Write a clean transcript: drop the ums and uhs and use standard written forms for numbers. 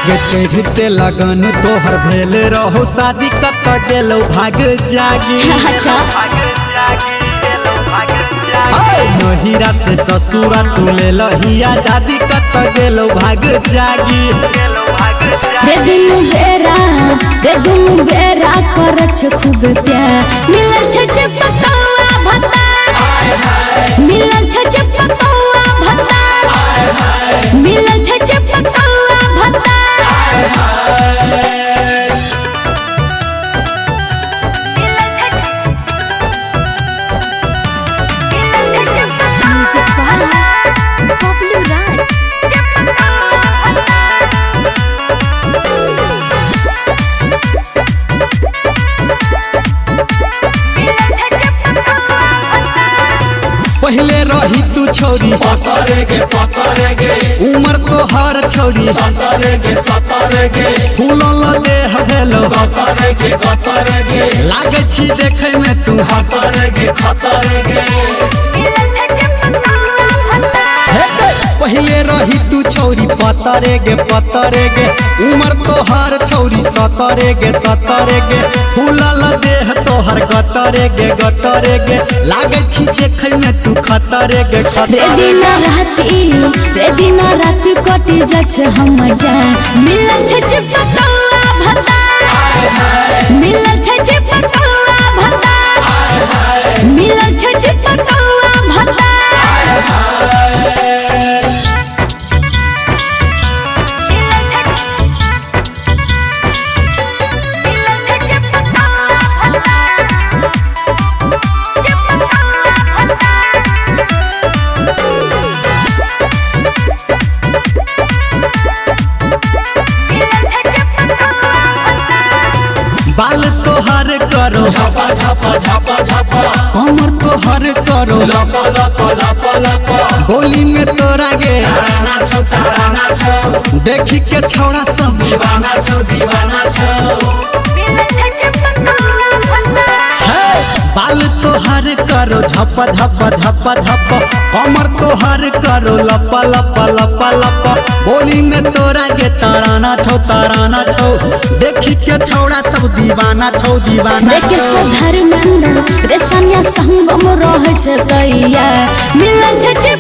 गे चढ़ते लगन तोहर भेल रहो शादी कत गेलो भाग जागी। अच्छा नहिरा से ससुरा तू ले लहिया दादी कत गेलो भाग जागी। रे दुनु बेरा करछ खूब प्यार मिलल छ पतौआ भत्ता मिलल छ पतौआ भत्ता मिलल छ पतौआ भत्ता पहले रही तू छोरी उमर तो हर छोरी फूलल देह भेलो लागे छी देखे में तू पहले रही तू छोरी पतरे गे उमर तो हर छोरी सतरे गे फूलल देह तोहर गतरे गे लागे छी देखे में तू खतरे गे रे दिन रात कटी जाछ हमर जान मिलल छ पतौआ भत्ता मिलल छ पतौआ भत्ता मिलल छ पतौआ भत्ता बाल तोहर करो कमर तोहर करो बोली में तोरा गे देखी के छौड़ा सब बाल तोहर करो झप कमर तोहर करो लप बोली में तोरा गे ताराना छौ देखी के छौड़ा सब दीवाना छौ देखे से धर्मेंद्र रे सनिया संगम रहे छै दैया मिलल छै